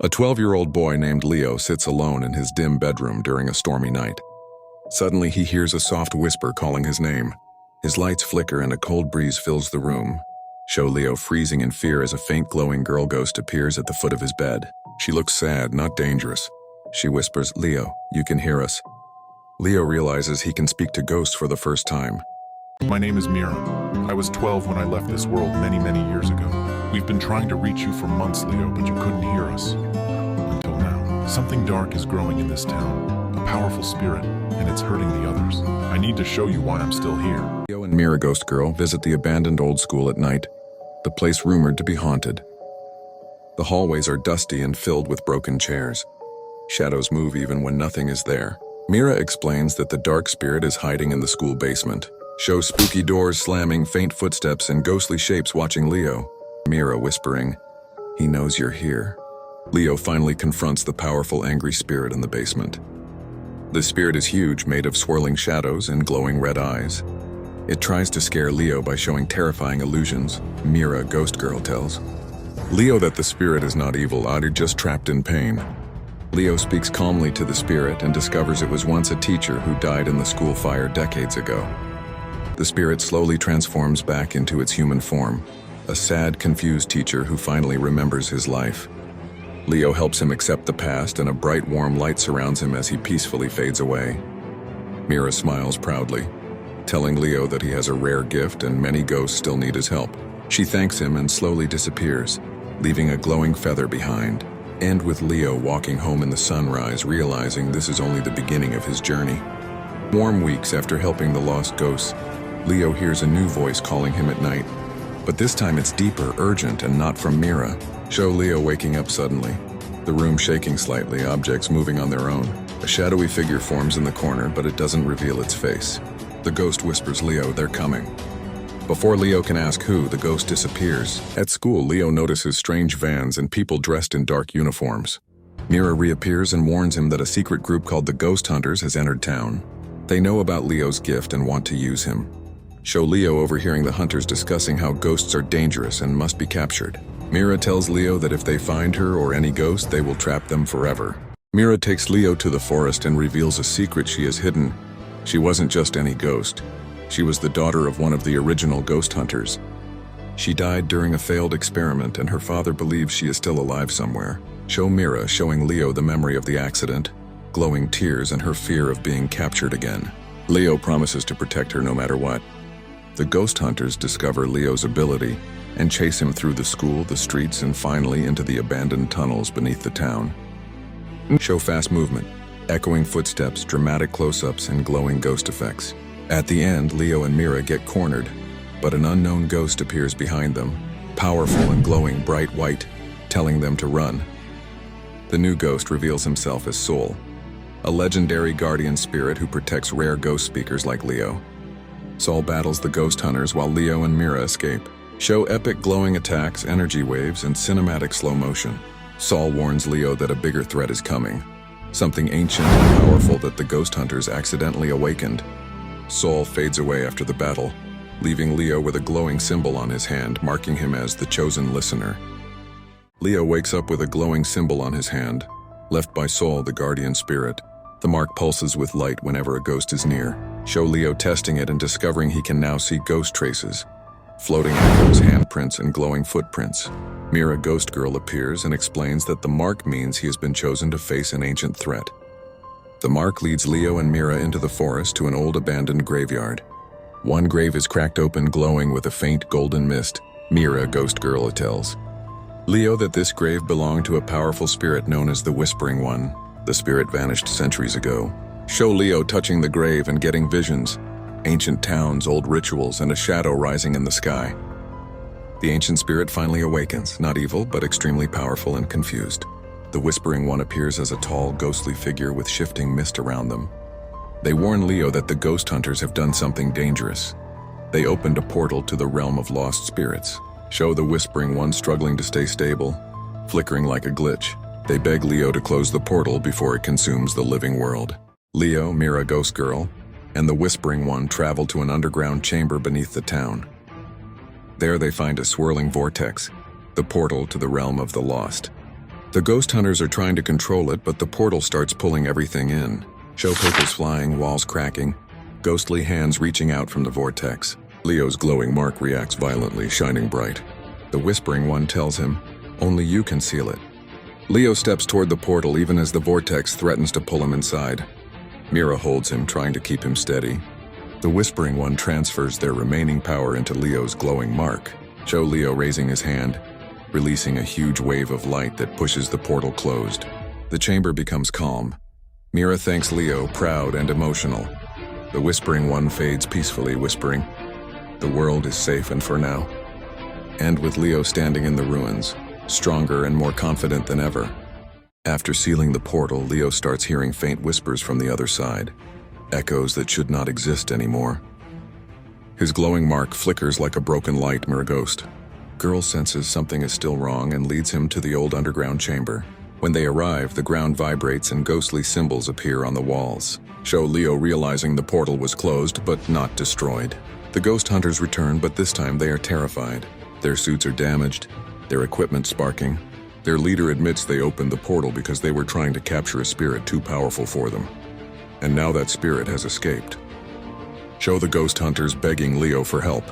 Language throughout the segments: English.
A 12-year-old boy named Leo sits alone in his dim bedroom during a stormy night. Suddenly, he hears a soft whisper calling his name. His lights flicker and a cold breeze fills the room. Show Leo freezing in fear as a faint glowing girl ghost appears at the foot of his bed. She looks sad, not dangerous. She whispers, "Leo, you can hear us." Leo realizes he can speak to ghosts for the first time. My name is Mira. I was 12 when I left this world many years ago. We've been trying to reach you for months, Leo, but you couldn't hear us. Until now. Something dark is growing in this town. A powerful spirit, and it's hurting the others. I need to show you why I'm still here. Leo and Mira Ghost Girl visit the abandoned old school at night, the place rumored to be haunted. The hallways are dusty and filled with broken chairs. Shadows move even when nothing is there. Mira explains that the dark spirit is hiding in the school basement. Show spooky doors slamming, faint footsteps, and ghostly shapes watching Leo. Mira whispering, "He knows you're here." Leo finally confronts the powerful, angry spirit in the basement. The spirit is huge, made of swirling shadows and glowing red eyes. It tries to scare Leo by showing terrifying illusions, Mira Ghost Girl tells Leo that the spirit is not evil, either just trapped in pain. Leo speaks calmly to the spirit and discovers it was once a teacher who died in the school fire decades ago. The spirit slowly transforms back into its human form, a sad, confused teacher who finally remembers his life. Leo helps him accept the past, and a bright, warm light surrounds him as he peacefully fades away. Mira smiles proudly, telling Leo that he has a rare gift and many ghosts still need his help. She thanks him and slowly disappears, leaving a glowing feather behind. And with Leo walking home in the sunrise, realizing this is only the beginning of his journey. Warm weeks after helping the lost ghosts, Leo hears a new voice calling him at night. But this time it's deeper, urgent, and not from Mira. Show Leo waking up suddenly, the room shaking slightly, objects moving on their own. A shadowy figure forms in the corner, but it doesn't reveal its face. The ghost whispers, "Leo, they're coming." Before Leo can ask who, the ghost disappears. At school, Leo notices strange vans and people dressed in dark uniforms. Mira reappears and warns him that a secret group called the Ghost Hunters has entered town. They know about Leo's gift and want to use him. Show Leo overhearing the hunters discussing how ghosts are dangerous and must be captured. Mira tells Leo that if they find her or any ghost, they will trap them forever. Mira takes Leo to the forest and reveals a secret she has hidden. She wasn't just any ghost. She was the daughter of one of the original ghost hunters. She died during a failed experiment, and her father believes she is still alive somewhere. Show Mira showing Leo the memory of the accident, glowing tears, and her fear of being captured again. Leo promises to protect her no matter what. The ghost hunters discover Leo's ability and chase him through the school, the streets, and finally into the abandoned tunnels beneath the town. Show fast movement, echoing footsteps, dramatic close-ups, and glowing ghost effects. At the end, Leo and Mira get cornered, but an unknown ghost appears behind them, powerful and glowing bright white, telling them to run. The new ghost reveals himself as Sol, a legendary guardian spirit who protects rare ghost speakers like Leo. Sol battles the ghost hunters while Leo and Mira escape. Show epic glowing attacks, energy waves, and cinematic slow motion. Sol warns Leo that a bigger threat is coming, something ancient and powerful that the ghost hunters accidentally awakened. Sol fades away after the battle, leaving Leo with a glowing symbol on his hand, marking him as the chosen listener. Leo wakes up with a glowing symbol on his hand, left by Sol, the guardian spirit. The mark pulses with light whenever a ghost is near. Show Leo testing it and discovering he can now see ghost traces, floating echoes, handprints, and glowing footprints. Mira Ghost Girl appears and explains that the mark means he has been chosen to face an ancient threat. The mark leads Leo and Mira into the forest to an old abandoned graveyard. One grave is cracked open, glowing with a faint golden mist. Mira Ghost Girl tells Leo that this grave belonged to a powerful spirit known as the Whispering One. The spirit vanished centuries ago. Show Leo touching the grave and getting visions, ancient towns, old rituals, and a shadow rising in the sky. The ancient spirit finally awakens, not evil, but extremely powerful and confused. The Whispering One appears as a tall, ghostly figure with shifting mist around them. They warn Leo that the ghost hunters have done something dangerous. They opened a portal to the realm of lost spirits. Show the Whispering One struggling to stay stable, flickering like a glitch. They beg Leo to close the portal before it consumes the living world. Leo, Mira Ghost Girl, and the Whispering One travel to an underground chamber beneath the town. There they find a swirling vortex, the portal to the realm of the lost. The ghost hunters are trying to control it, but the portal starts pulling everything in. Showpapers flying, walls cracking, ghostly hands reaching out from the vortex. Leo's glowing mark reacts violently, shining bright. The Whispering One tells him, "Only you can seal it." Leo steps toward the portal even as the vortex threatens to pull him inside. Mira holds him, trying to keep him steady. The Whispering One transfers their remaining power into Leo's glowing mark. Show Leo raising his hand, releasing a huge wave of light that pushes the portal closed. The chamber becomes calm. Mira thanks Leo, proud and emotional. The Whispering One fades peacefully, whispering, "The world is safe and for now." And with Leo standing in the ruins, stronger and more confident than ever. After sealing the portal, Leo starts hearing faint whispers from the other side, echoes that should not exist anymore. His glowing mark flickers like a broken light mirror ghost. Girl senses something is still wrong and leads him to the old underground chamber. When they arrive, the ground vibrates and ghostly symbols appear on the walls. Show Leo realizing the portal was closed but not destroyed. The ghost hunters return, but this time they are terrified. Their suits are damaged, their equipment sparking. Their leader admits they opened the portal because they were trying to capture a spirit too powerful for them. And now that spirit has escaped. Show the ghost hunters begging Leo for help,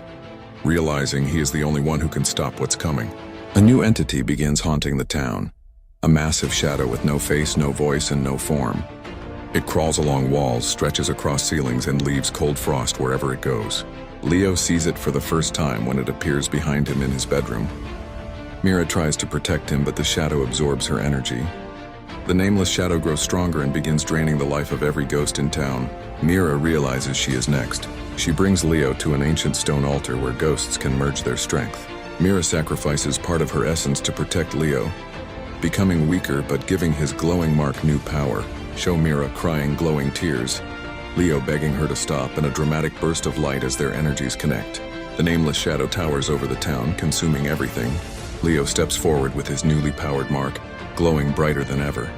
realizing he is the only one who can stop what's coming. A new entity begins haunting the town. A massive shadow with no face, no voice, and no form. It crawls along walls, stretches across ceilings, and leaves cold frost wherever it goes. Leo sees it for the first time when it appears behind him in his bedroom. Mira tries to protect him, but the shadow absorbs her energy. The nameless shadow grows stronger and begins draining the life of every ghost in town. Mira realizes she is next. She brings Leo to an ancient stone altar where ghosts can merge their strength. Mira sacrifices part of her essence to protect Leo, becoming weaker but giving his glowing mark new power. Show Mira crying glowing tears, Leo begging her to stop, and a dramatic burst of light as their energies connect. The nameless shadow towers over the town, consuming everything. Leo steps forward with his newly powered mark, glowing brighter than ever.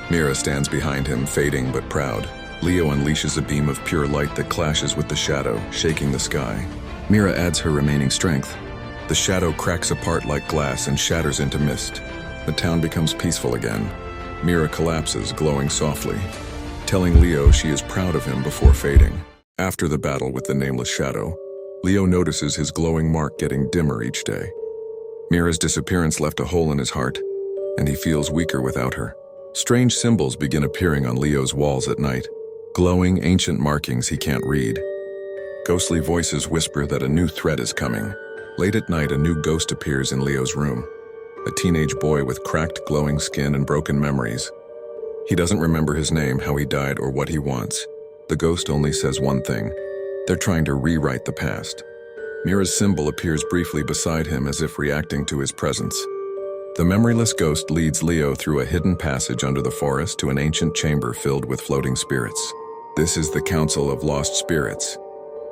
Mira stands behind him, fading but proud. Leo unleashes a beam of pure light that clashes with the shadow, shaking the sky. Mira adds her remaining strength. The shadow cracks apart like glass and shatters into mist. The town becomes peaceful again. Mira collapses, glowing softly, telling Leo she is proud of him before fading. After the battle with the nameless shadow, Leo notices his glowing mark getting dimmer each day. Mira's disappearance left a hole in his heart, and he feels weaker without her. Strange symbols begin appearing on Leo's walls at night, glowing ancient markings he can't read. Ghostly voices whisper that a new threat is coming. Late at night, a new ghost appears in Leo's room. A teenage boy with cracked, glowing skin and broken memories. He doesn't remember his name, how he died, or what he wants. The ghost only says one thing: they're trying to rewrite the past. Mira's symbol appears briefly beside him as if reacting to his presence. The memoryless ghost leads Leo through a hidden passage under the forest to an ancient chamber filled with floating spirits. This is the Council of Lost Spirits,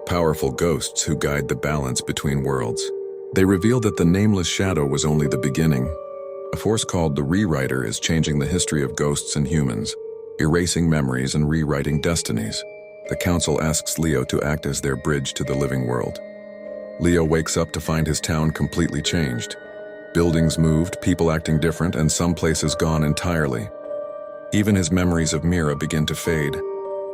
powerful ghosts who guide the balance between worlds. They reveal that the nameless shadow was only the beginning. A force called the Rewriter is changing the history of ghosts and humans, erasing memories and rewriting destinies. The council asks Leo to act as their bridge to the living world. Leo wakes up to find his town completely changed. Buildings moved, people acting different, and some places gone entirely. Even his memories of Mira begin to fade.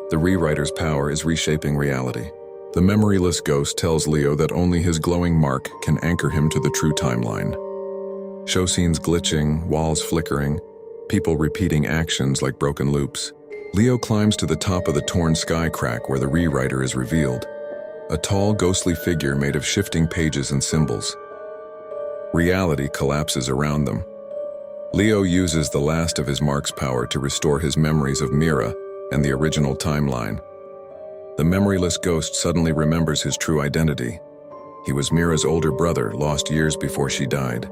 The Rewriter's power is reshaping reality. The memoryless ghost tells Leo that only his glowing mark can anchor him to the true timeline. Show scenes glitching, walls flickering, people repeating actions like broken loops. Leo climbs to the top of the torn sky crack where the Rewriter is revealed. A tall, ghostly figure made of shifting pages and symbols. Reality collapses around them. Leo uses the last of his mark's power to restore his memories of Mira and the original timeline. The memoryless ghost suddenly remembers his true identity. He was Mira's older brother, lost years before she died.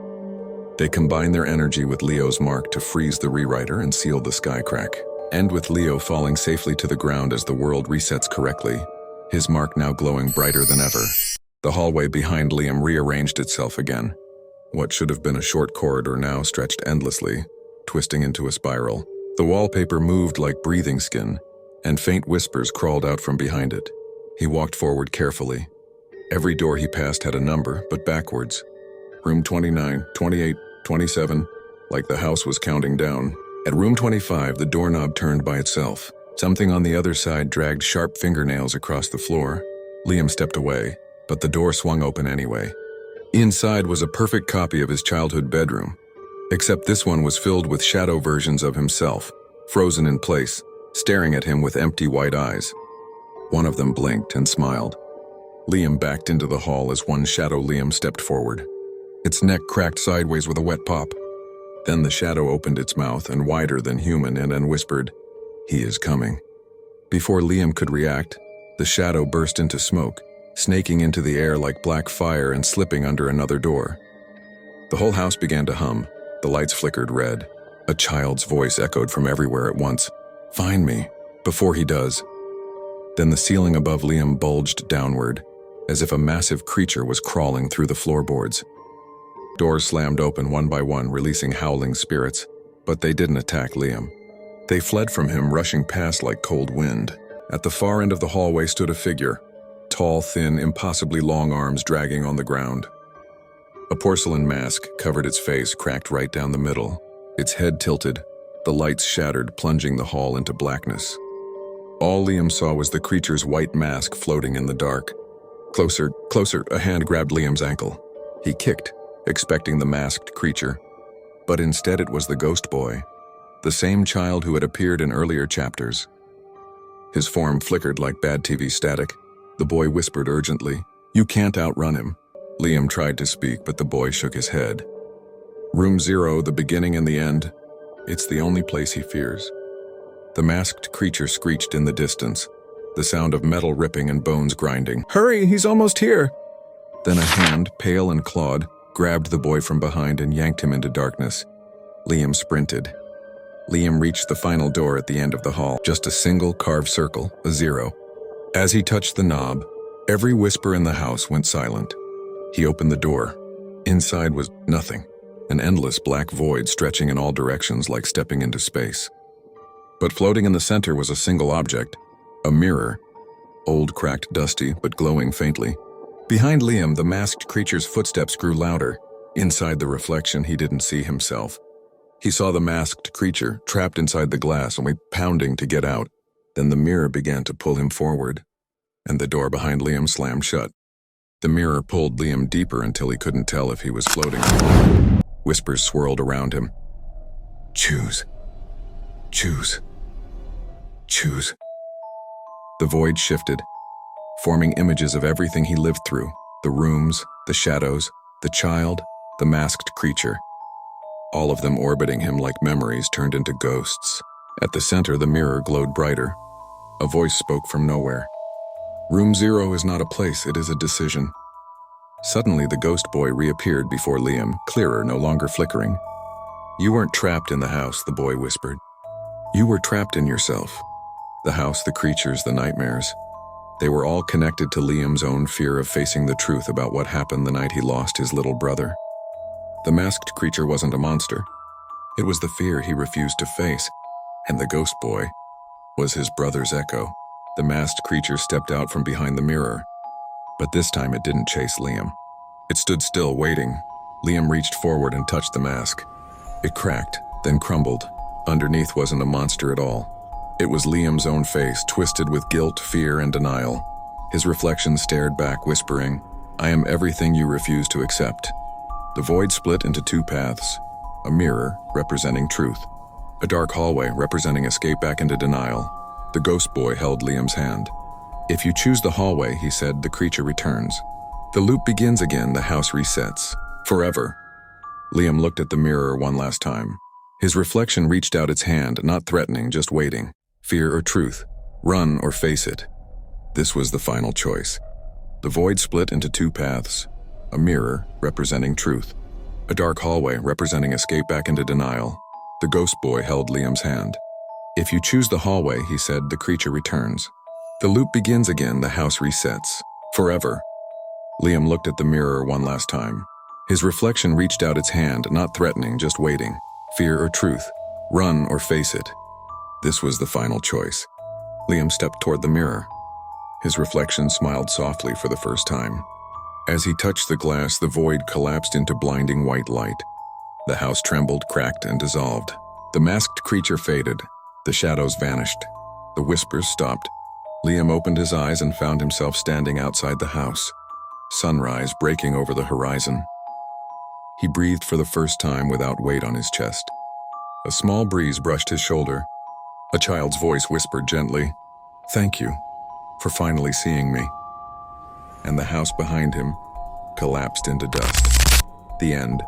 They combine their energy with Leo's mark to freeze the Rewriter and seal the sky crack. End with Leo falling safely to the ground as the world resets correctly, his mark now glowing brighter than ever. The hallway behind Liam rearranged itself again. What should have been a short corridor now stretched endlessly, twisting into a spiral. The wallpaper moved like breathing skin, and faint whispers crawled out from behind it. He walked forward carefully. Every door he passed had a number, but backwards. Room 29, 28, 27. like the house was counting down. At room 25, the doorknob turned by itself. Something on the other side dragged sharp fingernails across the floor. Liam stepped away, but the door swung open anyway. Inside was a perfect copy of his childhood bedroom, except this one was filled with shadow versions of himself, frozen in place, staring at him with empty white eyes. One of them blinked and smiled. Liam backed into the hall as one shadow Liam stepped forward. Its neck cracked sideways with a wet pop. Then the shadow opened its mouth and wider than human and whispered, "He is coming." Before Liam could react, the shadow burst into smoke, snaking into the air like black fire and slipping under another door. The whole house began to hum. The lights flickered red. A child's voice echoed from everywhere at once. "Find me, before he does." Then the ceiling above Liam bulged downward, as if a massive creature was crawling through the floorboards. Doors slammed open one by one, releasing howling spirits, but they didn't attack Liam. They fled from him, rushing past like cold wind. At the far end of the hallway stood a figure, tall, thin, impossibly long arms dragging on the ground. A porcelain mask covered its face, cracked right down the middle. Its head tilted, the lights shattered, plunging the hall into blackness. All Liam saw was the creature's white mask floating in the dark. Closer, closer, a hand grabbed Liam's ankle. He kicked, expecting the masked creature, but instead it was the ghost boy, the same child who had appeared in earlier chapters. His form flickered like bad TV static. The boy whispered urgently, "You can't outrun him." Liam tried to speak, but the boy shook his head. Room 0, the beginning and the end. It's the only place he fears. The masked creature screeched in the distance, the sound of metal ripping and bones grinding. "Hurry, he's almost here!" Then a hand, pale and clawed, grabbed the boy from behind and yanked him into darkness. Liam sprinted. Liam reached the final door at the end of the hall, just a single carved circle, a 0. As he touched the knob, every whisper in the house went silent. He opened the door. Inside was nothing, an endless black void stretching in all directions like stepping into space. But floating in the center was a single object, a mirror, old, cracked, dusty, but glowing faintly. Behind Liam, the masked creature's footsteps grew louder. Inside the reflection, he didn't see himself. He saw the masked creature trapped inside the glass, only pounding to get out. Then the mirror began to pull him forward, and the door behind Liam slammed shut. The mirror pulled Liam deeper until he couldn't tell if he was floating. Whispers swirled around him. "Choose. Choose. Choose." The void shifted, forming images of everything he lived through, the rooms, the shadows, the child, the masked creature. All of them orbiting him like memories turned into ghosts. At the center, the mirror glowed brighter. A voice spoke from nowhere. "Room 0 is not a place, it is a decision." Suddenly, the ghost boy reappeared before Liam, clearer, no longer flickering. "You weren't trapped in the house," the boy whispered. "You were trapped in yourself. The house, the creatures, the nightmares. They were all connected to Liam's own fear of facing the truth about what happened the night he lost his little brother. The masked creature wasn't a monster. It was the fear he refused to face, and the ghost boy was his brother's echo. The masked creature stepped out from behind the mirror, but this time it didn't chase Liam. It stood still, waiting. Liam reached forward and touched the mask. It cracked, then crumbled. Underneath wasn't a monster at all. It was Liam's own face, twisted with guilt, fear, and denial. His reflection stared back, whispering, "I am everything you refuse to accept." The void split into two paths, a mirror representing truth, a dark hallway representing escape back into denial. The ghost boy held Liam's hand. "If you choose the hallway," he said, "the creature returns. The loop begins again, the house resets. Forever." Liam looked at the mirror one last time. His reflection reached out its hand, not threatening, just waiting. Fear or truth, run or face it. This was the final choice. The void split into two paths, a mirror representing truth, a dark hallway representing escape back into denial. The ghost boy held Liam's hand. "If you choose the hallway," he said, "the creature returns. The loop begins again, the house resets. Forever." Liam looked at the mirror one last time. His reflection reached out its hand, not threatening, just waiting. Fear or truth, run or face it. This was the final choice. Liam stepped toward the mirror. His reflection smiled softly for the first time. As he touched the glass, the void collapsed into blinding white light. The house trembled, cracked, and dissolved. The masked creature faded. The shadows vanished. The whispers stopped. Liam opened his eyes and found himself standing outside the house, sunrise breaking over the horizon. He breathed for the first time without weight on his chest. A small breeze brushed his shoulder. A child's voice whispered gently, "Thank you for finally seeing me." And the house behind him collapsed into dust. The end.